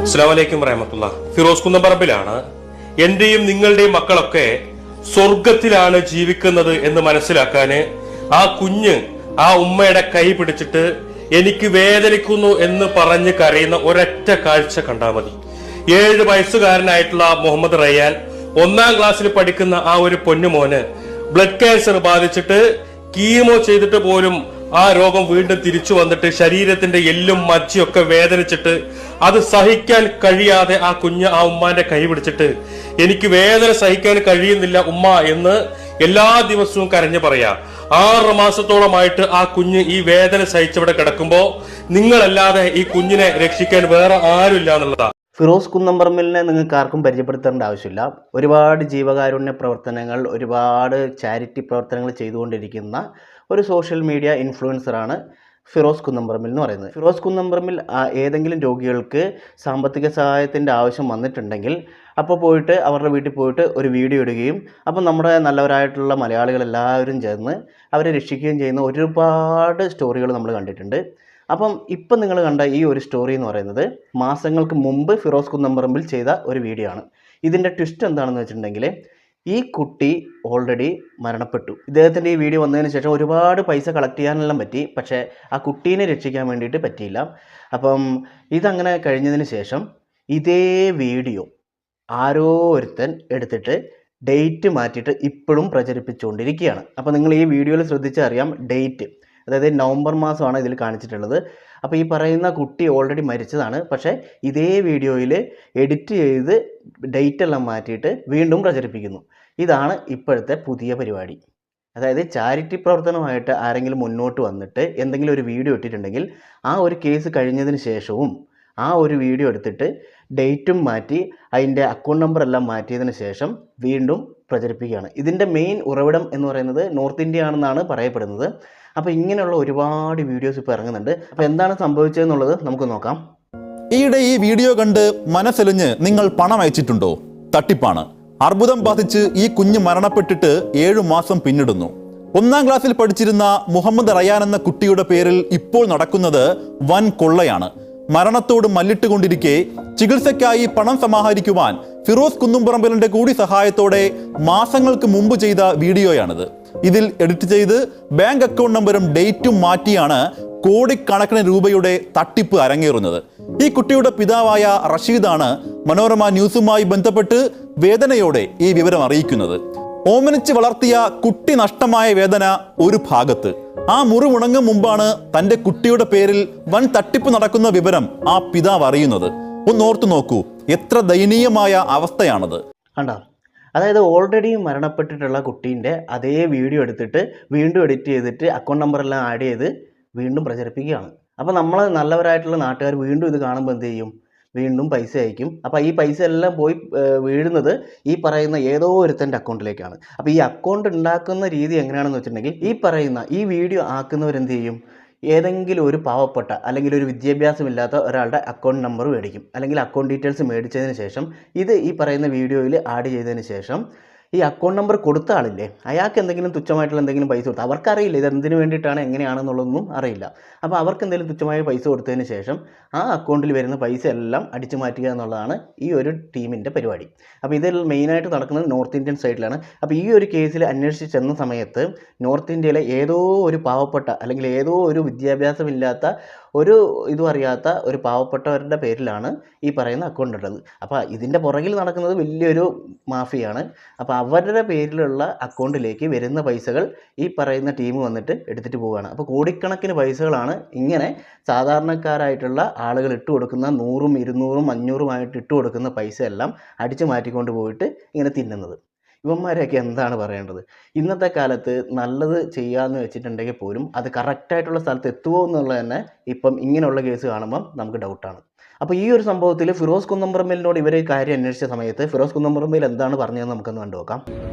അസ്സലാമു അലൈക്കും വറഹ്മത്തുള്ളാഹി. ഫിറോസ് കുന്നംപറമ്പിലാണ്. എന്റെയും നിങ്ങളുടെയും മക്കളൊക്കെ സ്വർഗത്തിലാണ് ജീവിക്കുന്നത് എന്ന് മനസ്സിലാക്കാന് ആ കുഞ്ഞ് ആ ഉമ്മയുടെ കൈ പിടിച്ചിട്ട് എനിക്ക് വേദനിക്കുന്നു എന്ന് പറഞ്ഞ് കരയുന്ന ഒരൊറ്റ കാഴ്ച കണ്ടാൽ മതി. 7 വയസ്സുകാരനായിട്ടുള്ള മുഹമ്മദ് റയ്യാൻ 1ാം ക്ലാസ്സിൽ പഠിക്കുന്ന ആ ഒരു പൊന്നുമോന് ബ്ലഡ് ക്യാൻസർ ബാധിച്ചിട്ട് കീമോ ചെയ്തിട്ട് പോലും ആ രോഗം വീണ്ടും തിരിച്ചു വന്നിട്ട് ശരീരത്തിന്റെ എല്ലും മജ്ജയൊക്കെ വേദനിച്ചിട്ട് അത് സഹിക്കാൻ കഴിയാതെ ആ കുഞ്ഞ് ആ ഉമ്മാന്റെ കൈ പിടിച്ചിട്ട് എനിക്ക് വേദന സഹിക്കാൻ കഴിയുന്നില്ല ഉമ്മ എന്ന് എല്ലാ ദിവസവും കരഞ്ഞു പറയാ. 6 മാസത്തോളമായിട്ട് ആ കുഞ്ഞ് ഈ വേദന സഹിച്ചവിടെ കിടക്കുമ്പോ നിങ്ങളല്ലാതെ ഈ കുഞ്ഞിനെ രക്ഷിക്കാൻ വേറെ ആരുമില്ല എന്നുള്ളതാ. ഫിറോസ് കുന്നംപറമ്പിലിനെ നിങ്ങൾക്ക് ആർക്കും പരിചയപ്പെടുത്തേണ്ട ആവശ്യമില്ല. ഒരുപാട് ജീവകാരുണ്യ പ്രവർത്തനങ്ങൾ, ഒരുപാട് ചാരിറ്റി പ്രവർത്തനങ്ങൾ ചെയ്തുകൊണ്ടിരിക്കുന്ന ഒരു സോഷ്യൽ മീഡിയ ഇൻഫ്ലുവൻസറാണ് ഫിറോസ് കുന്നംപറമ്പിൽ എന്ന് പറയുന്നത്. ഫിറോസ് കുന്നംപറമ്പിൽ ഏതെങ്കിലും രോഗികൾക്ക് സാമ്പത്തിക സഹായത്തിൻ്റെ ആവശ്യം വന്നിട്ടുണ്ടെങ്കിൽ അപ്പോൾ പോയിട്ട് അവരുടെ വീട്ടിൽ പോയിട്ട് ഒരു വീഡിയോ ഇടുകയും അപ്പം നമ്മുടെ നല്ലവരായിട്ടുള്ള മലയാളികൾ എല്ലാവരും ചേർന്ന് അവരെ രക്ഷിക്കുകയും ചെയ്യുന്ന ഒരുപാട് സ്റ്റോറികൾ നമ്മൾ കണ്ടിട്ടുണ്ട്. അപ്പം ഇപ്പം നിങ്ങൾ കണ്ട ഈ ഒരു സ്റ്റോറി എന്ന് പറയുന്നത് മാസങ്ങൾക്ക് മുമ്പ് ഫിറോസ് കുന്നംപറമ്പിൽ ചെയ്ത ഒരു വീഡിയോ ആണ്. ഇതിൻ്റെ ട്വിസ്റ്റ് എന്താണെന്ന് വെച്ചിട്ടുണ്ടെങ്കിൽ ഈ കുട്ടി ഓൾറെഡി മരണപ്പെട്ടു. ഇദ്ദേഹത്തിൻ്റെ ഈ വീഡിയോ വന്നതിന് ശേഷം ഒരുപാട് പൈസ കളക്ട് ചെയ്യാനെല്ലാം പറ്റി, പക്ഷേ ആ കുട്ടീനെ രക്ഷിക്കാൻ വേണ്ടിയിട്ട് പറ്റിയില്ല. അപ്പം ഇതങ്ങനെ കഴിഞ്ഞതിന് ശേഷം ഇതേ വീഡിയോ ആരോ ഒരുത്തൻ എടുത്തിട്ട് ഡേറ്റ് മാറ്റിയിട്ട് ഇപ്പോഴും പ്രചരിപ്പിച്ചുകൊണ്ടിരിക്കുകയാണ്. അപ്പോൾ നിങ്ങൾ ഈ വീഡിയോയിൽ ശ്രദ്ധിച്ചറിയാം ഡേറ്റ്, അതായത് നവംബർ മാസമാണ് ഇതിൽ കാണിച്ചിട്ടുള്ളത്. അപ്പോൾ ഈ പറയുന്ന കുട്ടി ഓൾറെഡി മരിച്ചതാണ്, പക്ഷേ ഇതേ വീഡിയോയിൽ എഡിറ്റ് ചെയ്ത് ഡേറ്റ് എല്ലാം മാറ്റിയിട്ട് വീണ്ടും പ്രചരിപ്പിക്കുന്നു. ഇതാണ് ഇപ്പോഴത്തെ പുതിയ പരിപാടി. അതായത് ചാരിറ്റി പ്രവർത്തനമായിട്ട് ആരെങ്കിലും മുന്നോട്ട് വന്നിട്ട് എന്തെങ്കിലും ഒരു വീഡിയോ ഇട്ടിട്ടുണ്ടെങ്കിൽ ആ ഒരു കേസ് കഴിഞ്ഞതിന് ശേഷവും ആ ഒരു വീഡിയോ എടുത്തിട്ട് ഡേറ്റും മാറ്റി അതിൻ്റെ അക്കൗണ്ട് നമ്പർ എല്ലാം മാറ്റിയതിന് ശേഷം വീണ്ടും പ്രചരിപ്പിക്കുകയാണ്. ഇതിൻ്റെ മെയിൻ ഉറവിടം എന്ന് പറയുന്നത് നോർത്ത് ഇന്ത്യ ആണെന്നാണ് പറയപ്പെടുന്നത്. അപ്പോൾ ഇങ്ങനെയുള്ള ഒരുപാട് വീഡിയോസ് ഇപ്പോൾ ഇറങ്ങുന്നുണ്ട്. അപ്പോൾ എന്താണ് സംഭവിച്ചതെന്നുള്ളത് നമുക്ക് നോക്കാം. ഈയിടെ ഈ വീഡിയോ കണ്ട് മനസ്സെലിഞ്ഞ് നിങ്ങൾ പണം അയച്ചിട്ടുണ്ടോ? തട്ടിപ്പാണ്. അർബുദം ബാധിച്ച് ഈ കുഞ്ഞ് മരണപ്പെട്ടിട്ട് 7 മാസം പിന്നിടുന്നു. 1ാം ക്ലാസ്സിൽ പഠിച്ചിരുന്ന മുഹമ്മദ് റയ്യാൻ എന്ന കുട്ടിയുടെ പേരിൽ ഇപ്പോൾ നടക്കുന്നത് വൻ കൊള്ളയാണ്. മരണത്തോട് മല്ലിട്ടുകൊണ്ടിരിക്കെ ചികിത്സയ്ക്കായി പണം സമാഹരിക്കുവാൻ ഫിറോസ് കുന്നംപറമ്പിലിന്റെ കൂടി സഹായത്തോടെ മാസങ്ങൾക്ക് മുമ്പ് ചെയ്ത വീഡിയോയാണിത്. ഇതിൽ എഡിറ്റ് ചെയ്ത് ബാങ്ക് അക്കൗണ്ട് നമ്പറും ഡേറ്റും മാറ്റിയാണ് കോടിക്കണക്കിന് രൂപയുടെ തട്ടിപ്പ് അരങ്ങേറുന്നത്. ഈ കുട്ടിയുടെ പിതാവായ റഷീദാണ് മനോരമ ന്യൂസുമായി ബന്ധപ്പെട്ട് വേദനയോടെ ഈ വിവരം അറിയിക്കുന്നത്. ഓമനിച്ച് വളർത്തിയ കുട്ടി നഷ്ടമായ വേദന ഒരു ഭാഗത്ത്, ആ മുറിവുണങ്ങും മുമ്പാണ് തന്റെ കുട്ടിയുടെ പേരിൽ വൻ തട്ടിപ്പ് നടക്കുന്ന വിവരം ആ പിതാവ് അറിയുന്നത്. ഒന്നോർത്തു നോക്കൂ, എത്ര ദയനീയമായ അവസ്ഥയാണത്. കണ്ടോ? അതായത് ഓൾറെഡി മരണപ്പെട്ടിട്ടുള്ള കുട്ടീൻ്റെ അതേ വീഡിയോ എടുത്തിട്ട് വീണ്ടും എഡിറ്റ് ചെയ്തിട്ട് അക്കൗണ്ട് നമ്പറെല്ലാം ആഡ് ചെയ്ത് വീണ്ടും പ്രചരിപ്പിക്കുകയാണ്. അപ്പോൾ നമ്മൾ നല്ലവരായിട്ടുള്ള നാട്ടുകാർ വീണ്ടും ഇത് കാണുമ്പോൾ എന്ത് ചെയ്യും? വീണ്ടും പൈസ അയക്കും. അപ്പോൾ ഈ പൈസ എല്ലാം പോയി വീഴുന്നത് ഈ പറയുന്ന ഏതോ ഒരുത്തൻ്റെ അക്കൗണ്ടിലേക്കാണ്. അപ്പോൾ ഈ അക്കൗണ്ട് ഉണ്ടാക്കുന്ന രീതി എങ്ങനെയാണെന്ന് വെച്ചിട്ടുണ്ടെങ്കിൽ ഈ പറയുന്ന ഈ വീഡിയോ ആക്കുന്നവരെന്ത് ചെയ്യും? ഏതെങ്കിലും ഒരു പാവപ്പെട്ട അല്ലെങ്കിൽ ഒരു വിദ്യാഭ്യാസമില്ലാത്ത ഒരാളുടെ അക്കൗണ്ട് നമ്പർ മേടിക്കും, അല്ലെങ്കിൽ അക്കൗണ്ട് ഡീറ്റെയിൽസ് മേടിച്ചതിന് ശേഷം ഇത് ഈ പറയുന്ന വീഡിയോയിൽ ആഡ് ചെയ്തതിന് ശേഷം ഈ അക്കൗണ്ട് നമ്പർ കൊടുത്ത ആളില്ലേ അയാൾക്ക് എന്തെങ്കിലും തുച്ഛമായിട്ടുള്ള എന്തെങ്കിലും പൈസ കൊടുത്തു. അവർക്കറിയില്ല ഇത് എന്തിനു വേണ്ടിയിട്ടാണ് എങ്ങനെയാണെന്നുള്ളതൊന്നും അറിയില്ല. അപ്പോൾ അവർക്ക് എന്തെങ്കിലും തുച്ഛമായ പൈസ കൊടുത്തതിന് ശേഷം ആ അക്കൗണ്ടിൽ വരുന്ന പൈസ എല്ലാം അടിച്ചു മാറ്റുക എന്നുള്ളതാണ് ഈ ഒരു ടീമിൻ്റെ പരിപാടി. അപ്പോൾ ഇതിൽ മെയിനായിട്ട് നടക്കുന്നത് നോർത്ത് ഇന്ത്യൻ സൈഡിലാണ്. അപ്പോൾ ഈ ഒരു കേസിൽ അന്വേഷിച്ച് ചെന്ന സമയത്ത് നോർത്ത് ഇന്ത്യയിലെ ഏതോ ഒരു പാവപ്പെട്ട അല്ലെങ്കിൽ ഏതോ ഒരു വിദ്യാഭ്യാസമില്ലാത്ത ഒരു ഇതും അറിയാത്ത ഒരു പാവപ്പെട്ടവരുടെ പേരിലാണ് ഈ പറയുന്ന അക്കൗണ്ട് ഉള്ളത്. അപ്പോൾ ഇതിൻ്റെ പുറകിൽ നടക്കുന്നത് വലിയൊരു മാഫിയാണ്. അപ്പോൾ അവരുടെ പേരിലുള്ള അക്കൗണ്ടിലേക്ക് വരുന്ന പൈസകൾ ഈ പറയുന്ന ടീം വന്നിട്ട് എടുത്തിട്ട് പോവുകയാണ്. അപ്പോൾ കോടിക്കണക്കിന് പൈസകളാണ് ഇങ്ങനെ സാധാരണക്കാരായിട്ടുള്ള ആളുകൾ ഇട്ട് കൊടുക്കുന്ന 100ഉം 200ഉം 500ഉമായിട്ട് ഇട്ട് കൊടുക്കുന്ന പൈസ എല്ലാം അടിച്ചു മാറ്റിക്കൊണ്ട് പോയിട്ട് ഇങ്ങനെ തിന്നുന്നത്. ഇവന്മാരെയൊക്കെ എന്താണ് പറയേണ്ടത്? ഇന്നത്തെ കാലത്ത് നല്ലത് ചെയ്യാമെന്ന് വെച്ചിട്ടുണ്ടെങ്കിൽ പോലും അത് കറക്റ്റായിട്ടുള്ള സ്ഥലത്ത് എത്തുമോ എന്നുള്ളത് തന്നെ ഇപ്പം ഇങ്ങനെയുള്ള കേസ് കാണുമ്പം നമുക്ക് ഡൗട്ടാണ്. അപ്പോൾ ഈ ഒരു സംഭവത്തിൽ ഫിറോസ് കുന്നംപറമ്പിലിനോട് ഇവർ കാര്യം അന്വേഷിച്ച സമയത്ത് ഫിറോസ് കുന്നംപറമ്പിൽ എന്താണ് പറഞ്ഞതെന്ന് നമുക്കൊന്ന് കണ്ടുനോക്കാം.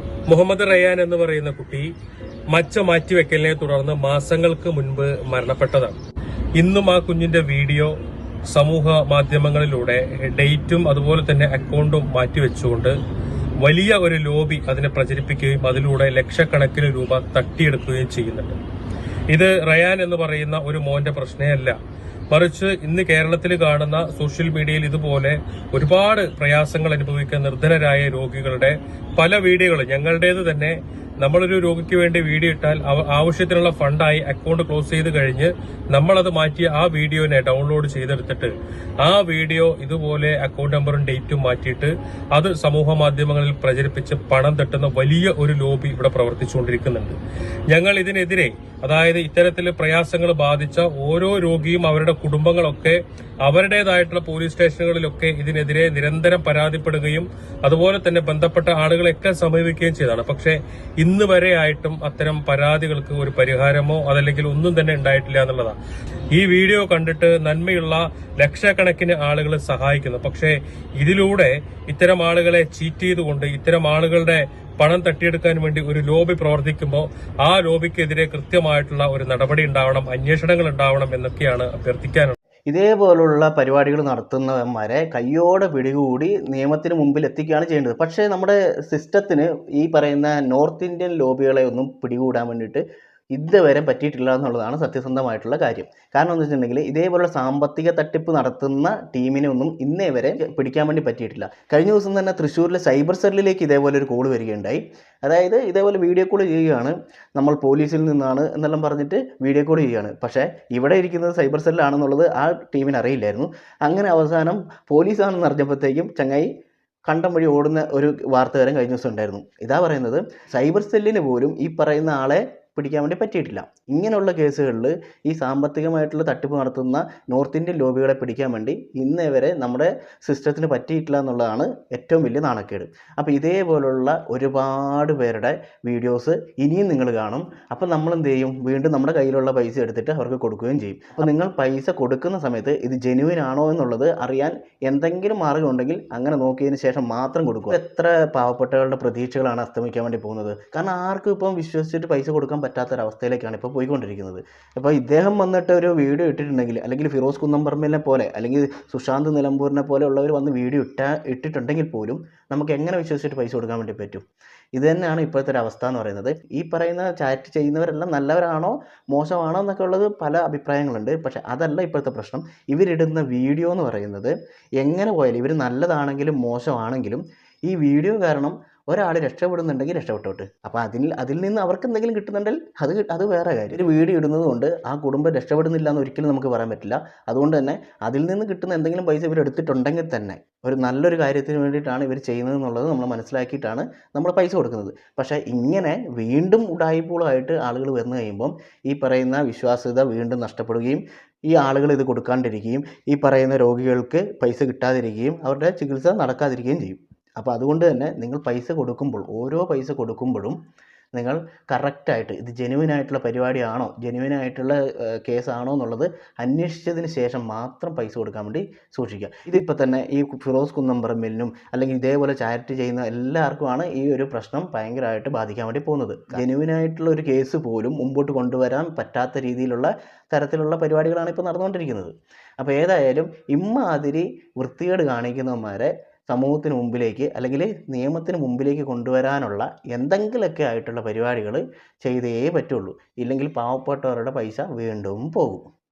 മുഹമ്മദ് റയ്യാൻ എന്ന് പറയുന്ന കുട്ടി മച്ച മാറ്റിവെക്കലിനെ തുടർന്ന് മാസങ്ങൾക്ക് മുൻപ് മരണപ്പെട്ടതാണ്. ഇന്നും ആ കുഞ്ഞിന്റെ വീഡിയോ സമൂഹ മാധ്യമങ്ങളിലൂടെ ഡേറ്റും അതുപോലെ തന്നെ അക്കൗണ്ടും മാറ്റിവെച്ചുകൊണ്ട് വലിയ ഒരു ലോബി അതിനെ പ്രചരിപ്പിക്കുകയും അതിലൂടെ ലക്ഷക്കണക്കിന് രൂപ തട്ടിയെടുക്കുകയും ചെയ്യുന്നുണ്ട്. ഇത് റയാൻ എന്ന് പറയുന്ന ഒരു മോന്റെ പ്രശ്നമല്ല. മറിച്ച് ഇന്ന് കേരളത്തിൽ കാണുന്ന സോഷ്യൽ മീഡിയയിൽ ഇതുപോലെ ഒരുപാട് പ്രയാസങ്ങൾ അനുഭവിക്കുന്ന നിർധനരായ രോഗികളുടെ പല വീഡിയോകൾ ഞങ്ങളുടേത് തന്നെ. നമ്മളൊരു രോഗിക്ക് വേണ്ടി വീഡിയോ ഇട്ടാൽ ആവശ്യത്തിനുള്ള ഫണ്ടായി അക്കൗണ്ട് ക്ലോസ് ചെയ്ത് കഴിഞ്ഞ് നമ്മളത് മാറ്റിയ ആ വീഡിയോനെ ഡൗൺലോഡ് ചെയ്തെടുത്തിട്ട് ആ വീഡിയോ ഇതുപോലെ അക്കൗണ്ട് നമ്പറും ഡേറ്റും മാറ്റിയിട്ട് അത് സമൂഹ മാധ്യമങ്ങളിൽ പ്രചരിപ്പിച്ച് പണം തട്ടുന്ന വലിയ ഒരു ലോബി ഇവിടെ പ്രവർത്തിച്ചുകൊണ്ടിരിക്കുന്നുണ്ട്. ഞങ്ങൾ ഇതിനെതിരെ, അതായത് ഇത്തരത്തിൽ പ്രയാസങ്ങൾ ബാധിച്ച ഓരോ രോഗിയും അവരുടെ കുടുംബങ്ങളൊക്കെ അവരുടേതായിട്ടുള്ള പോലീസ് സ്റ്റേഷനുകളിലൊക്കെ ഇതിനെതിരെ നിരന്തരം പരാതിപ്പെടുകയും അതുപോലെ തന്നെ ബന്ധപ്പെട്ട ആളുകളെയൊക്കെ സമീപിക്കുകയും ചെയ്തതാണ്. പക്ഷേ ഇന്ന് വരെ ആയിട്ടും അത്തരം പരാതികൾക്ക് ഒരു പരിഹാരമോ അതല്ലെങ്കിൽ ഒന്നും തന്നെ ഉണ്ടായിട്ടില്ല എന്നുള്ളതാണ്. ഈ വീഡിയോ കണ്ടിട്ട് നന്മയുള്ള ലക്ഷക്കണക്കിന് ആളുകൾ സഹായിക്കുന്നു. പക്ഷേ ഇതിലൂടെ ഇത്തരം ആളുകളെ ചീറ്റ് ചെയ്തുകൊണ്ട് ഇത്തരം ആളുകളുടെ പണം തട്ടിയെടുക്കാൻ വേണ്ടി ഒരു ലോബി പ്രവർത്തിക്കുമ്പോൾ ആ ലോബിക്കെതിരെ കൃത്യമായിട്ടുള്ള ഒരു നടപടി ഉണ്ടാവണം, അന്വേഷണങ്ങൾ ഉണ്ടാവണം എന്നൊക്കെയാണ് അഭ്യർത്ഥിക്കാനുള്ളത്. ഇതേപോലുള്ള പരിപാടികൾ നടത്തുന്നവന്മാരെ കയ്യോടെ പിടികൂടി നിയമത്തിന് മുമ്പിൽ എത്തിക്കുകയാണ് ചെയ്യേണ്ടത്. പക്ഷേ നമ്മുടെ സിസ്റ്റത്തിന് ഈ പറയുന്ന നോർത്ത് ഇന്ത്യൻ ലോബികളെ ഒന്നും പിടികൂടാൻ വേണ്ടിയിട്ട് ഇതുവരെ പറ്റിയിട്ടില്ല എന്നുള്ളതാണ് സത്യസന്ധമായിട്ടുള്ള കാര്യം. കാരണം എന്ന് വെച്ചിട്ടുണ്ടെങ്കിൽ ഇതേപോലുള്ള സാമ്പത്തിക തട്ടിപ്പ് നടത്തുന്ന ടീമിനെ ഒന്നും ഇന്നേ വരെ പിടിക്കാൻ വേണ്ടി പറ്റിയിട്ടില്ല. കഴിഞ്ഞ ദിവസം തന്നെ തൃശ്ശൂരിലെ സൈബർ സെല്ലിലേക്ക് ഇതേപോലെ ഒരു കോൾ വരികയുണ്ടായി. അതായത് ഇതേപോലെ വീഡിയോ കോൾ ചെയ്യുകയാണ്, നമ്മൾ പോലീസിൽ നിന്നാണ് എന്നെല്ലാം പറഞ്ഞിട്ട് വീഡിയോ കോൾ ചെയ്യുകയാണ്. പക്ഷേ ഇവിടെ ഇരിക്കുന്നത് സൈബർ സെല്ലാണെന്നുള്ളത് ആ ടീമിന് അറിയില്ലായിരുന്നു. അങ്ങനെ അവസാനം പോലീസാണെന്ന് അറിഞ്ഞപ്പോഴത്തേക്കും ചങ്ങായി കണ്ടം വഴി ഓടുന്ന ഒരു വാർത്തകാരൻ കഴിഞ്ഞ ദിവസം ഉണ്ടായിരുന്നു. ഇതാ പറയുന്നത്, സൈബർ സെല്ലിന് പോലും ഈ പറയുന്ന ആളെ പിടിക്കാൻ വേണ്ടി പറ്റിയിട്ടില്ല. ഇങ്ങനെയുള്ള കേസുകളിൽ ഈ സാമ്പത്തികമായിട്ടുള്ള തട്ടിപ്പ് നടത്തുന്ന നോർത്ത് ഇന്ത്യൻ ലോബികളെ പിടിക്കാൻ വേണ്ടി ഇന്നേ വരെ നമ്മുടെ സിസ്റ്റത്തിന് പറ്റിയിട്ടില്ല എന്നുള്ളതാണ് ഏറ്റവും വലിയ നാണക്കേട്. അപ്പോൾ ഇതേപോലുള്ള ഒരുപാട് പേരുടെ വീഡിയോസ് ഇനിയും നിങ്ങൾ കാണും. അപ്പോൾ നമ്മൾ എന്ത് ചെയ്യും, വീണ്ടും നമ്മുടെ കയ്യിലുള്ള പൈസ എടുത്തിട്ട് അവർക്ക് കൊടുക്കുകയും ചെയ്യും. അപ്പോൾ നിങ്ങൾ പൈസ കൊടുക്കുന്ന സമയത്ത് ഇത് ജെന്യുവിൻ ആണോ എന്നുള്ളത് അറിയാൻ എന്തെങ്കിലും മാർഗ്ഗം ഉണ്ടെങ്കിൽ അങ്ങനെ നോക്കിയതിന് ശേഷം മാത്രം കൊടുക്കുക. എത്ര പാവപ്പെട്ടവരുടെ പ്രതീക്ഷകളാണ് അസ്തമിക്കാൻ വേണ്ടി പോകുന്നത്. കാരണം ആർക്കും ഇപ്പം വിശ്വസിച്ചിട്ട് പൈസ കൊടുക്കാൻ പറ്റാത്തൊരവസ്ഥയിലേക്കാണ് ഇപ്പോൾ പോയിക്കൊണ്ടിരിക്കുന്നത്. അപ്പോൾ ഇദ്ദേഹം വന്നിട്ട് ഒരു വീഡിയോ ഇട്ടിട്ടുണ്ടെങ്കിൽ, അല്ലെങ്കിൽ ഫിറോസ് കുന്നംപറമ്പിലിനെ പോലെ അല്ലെങ്കിൽ സുശാന്ത് നിലമ്പൂരിനെ പോലെ ഉള്ളവർ വന്ന് വീഡിയോ ഇട്ടിട്ടുണ്ടെങ്കിൽ പോലും നമുക്ക് എങ്ങനെ വിശ്വസിച്ചിട്ട് പൈസ കൊടുക്കാൻ വേണ്ടി പറ്റും? ഇത് തന്നെയാണ് ഇപ്പോഴത്തെ ഒരു അവസ്ഥ എന്ന് പറയുന്നത്. ഈ പറയുന്ന ചാറ്റ് ചെയ്യുന്നവരെല്ലാം നല്ലവരാണോ മോശമാണോ എന്നൊക്കെ ഉള്ളത് പല അഭിപ്രായങ്ങളുണ്ട്. പക്ഷേ അതല്ല ഇപ്പോഴത്തെ പ്രശ്നം. ഇവരിടുന്ന വീഡിയോ എന്ന് പറയുന്നത് എങ്ങനെ പോയാലും, ഇവർ നല്ലതാണെങ്കിലും മോശമാണെങ്കിലും ഈ വീഡിയോ കാരണം ഒരാൾ രക്ഷപ്പെടുന്നുണ്ടെങ്കിൽ രക്ഷപ്പെട്ടോട്ട്. അപ്പോൾ അതിൽ നിന്ന് അവർക്ക് എന്തെങ്കിലും കിട്ടുന്നുണ്ടെങ്കിൽ അത് വേറെ കാര്യം. ഒരു വീഡിയോ ഇടുന്നത് കൊണ്ട് ആ കുടുംബം രക്ഷപ്പെടുന്നില്ല എന്ന് ഒരിക്കലും നമുക്ക് പറയാൻ പറ്റില്ല. അതുകൊണ്ട് തന്നെ അതിൽ നിന്ന് കിട്ടുന്ന എന്തെങ്കിലും പൈസ ഇവർ എടുത്തിട്ടുണ്ടെങ്കിൽ തന്നെ ഒരു നല്ലൊരു കാര്യത്തിന് വേണ്ടിയിട്ടാണ് ഇവർ ചെയ്യുന്നത് എന്നുള്ളത് നമ്മൾ മനസ്സിലാക്കിയിട്ടാണ് നമ്മൾ പൈസ കൊടുക്കുന്നത്. പക്ഷേ ഇങ്ങനെ വീണ്ടും ഉഡായിപ്പുകളായിട്ട് ആളുകൾ വന്നു കഴിയുമ്പം ഈ പറയുന്ന വിശ്വാസ്യത വീണ്ടും നഷ്ടപ്പെടുകയും ഈ ആളുകൾ ഇത് കൊടുക്കാണ്ടിരിക്കുകയും ഈ പറയുന്ന രോഗികൾക്ക് പൈസ കിട്ടാതിരിക്കുകയും അവരുടെ ചികിത്സ നടക്കാതിരിക്കുകയും ചെയ്യും. അപ്പോൾ അതുകൊണ്ട് തന്നെ നിങ്ങൾ പൈസ കൊടുക്കുമ്പോൾ, ഓരോ പൈസ കൊടുക്കുമ്പോഴും നിങ്ങൾ കറക്റ്റായിട്ട് ഇത് ജെനുവിനായിട്ടുള്ള പരിപാടിയാണോ, ജെനുവിനായിട്ടുള്ള കേസാണോ എന്നുള്ളത് അന്വേഷിച്ചതിന് ശേഷം മാത്രം പൈസ കൊടുക്കാൻ വേണ്ടി സൂക്ഷിക്കുക. ഇതിപ്പോൾ തന്നെ ഈ ഫിറോസ് കുന്നംപറമ്പിലിനും അല്ലെങ്കിൽ ഇതേപോലെ ചാരിറ്റി ചെയ്യുന്ന എല്ലാവർക്കുമാണ് ഈ ഒരു പ്രശ്നം ഭയങ്കരമായിട്ട് ബാധിക്കാൻ വേണ്ടി പോകുന്നത്. ജെനുവിനായിട്ടുള്ള ഒരു കേസ് പോലും മുമ്പോട്ട് കൊണ്ടുവരാൻ പറ്റാത്ത രീതിയിലുള്ള തരത്തിലുള്ള പരിപാടികളാണ് ഇപ്പോൾ നടന്നുകൊണ്ടിരിക്കുന്നത്. അപ്പോൾ ഏതായാലും ഇമ്മാതിരി വൃത്തികേട് കാണിക്കുന്നവന്മാരെ സമൂഹത്തിന് മുമ്പിലേക്ക് അല്ലെങ്കിൽ നിയമത്തിന് മുമ്പിലേക്ക് കൊണ്ടുവരാനുള്ള എന്തെങ്കിലുമൊക്കെ ആയിട്ടുള്ള പരിപാടികൾ ചെയ്തേ പറ്റുള്ളൂ. ഇല്ലെങ്കിൽ പാവപ്പെട്ടവരുടെ പൈസ വീണ്ടും പോകും.